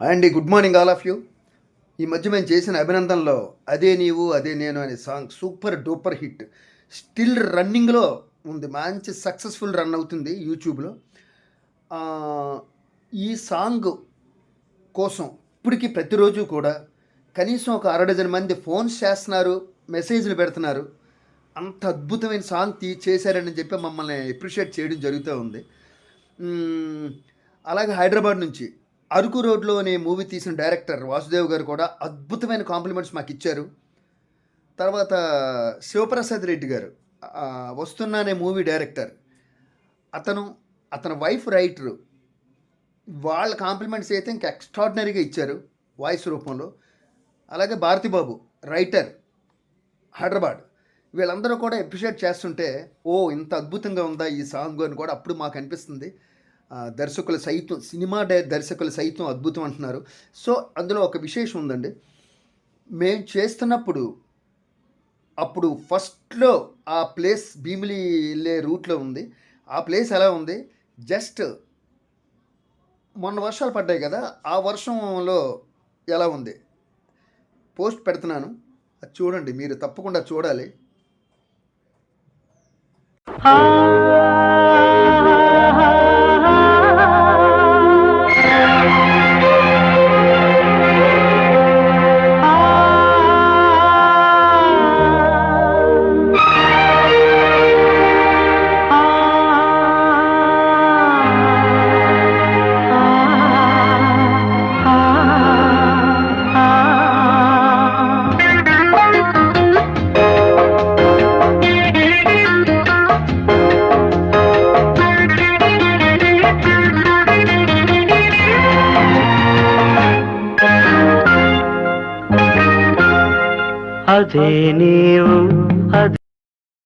And good morning all of you. ఈ మధ్య మేము చేసిన అభినందనలో అదే నీవు అదే నేను అనే song super duper hit. Still రన్నింగ్లో ఉంది, మంచి సక్సెస్ఫుల్ రన్ అవుతుంది యూట్యూబ్లో. ఆ, ఈ సాంగ్ కోసం ఇప్పటికీ ప్రతిరోజు కూడా కనీసం ఒక 60 మంది ఫోన్స్ చేస్తున్నారు, మెసేజ్లు పెడుతున్నారు. అంత అద్భుతమైన సాంగ్ చేశారని చెప్పి మమ్మల్ని అప్రిషియేట్ చేయడం జరుగుతూ ఉంది. అలాగే హైదరాబాద్ నుంచి అరకు రోడ్లో అనే మూవీ తీసిన డైరెక్టర్ వాసుదేవ్ గారు కూడా అద్భుతమైన కాంప్లిమెంట్స్ మాకు ఇచ్చారు. తర్వాత శివప్రసాద్ రెడ్డి గారు వస్తున్నా అనే మూవీ డైరెక్టర్, అతని వైఫ్ రైటరు, వాళ్ళ కాంప్లిమెంట్స్ అయితే ఇంకా ఎక్స్ట్రాడినరీగా ఇచ్చారు వాయిస్ రూపంలో. అలాగే భారతిబాబు రైటర్ హైదరాబాద్, వీళ్ళందరూ కూడా అప్రిషియేట్ చేస్తుంటే ఇంత అద్భుతంగా ఉందా ఈ సాంగ్ అని కూడా అప్పుడు మాకు అనిపిస్తుంది. దర్శకులు సైతం, సినిమా దర్శకులు సైతం అద్భుతం అంటున్నారు. సో అందులో ఒక విశేషం ఉందండి. మేము చేస్తున్నప్పుడు అప్పుడు ఫస్ట్లో ఆ ప్లేస్ భీమిలి వెళ్ళే రూట్లో ఉంది. ఆ ప్లేస్ ఎలా ఉంది, జస్ట్ మొన్న వర్షాలు పడ్డాయి కదా, ఆ వర్షంలో ఎలా ఉంది పోస్ట్ పెడుతున్నాను, అది చూడండి, మీరు తప్పకుండా చూడాలి. అదే నీవు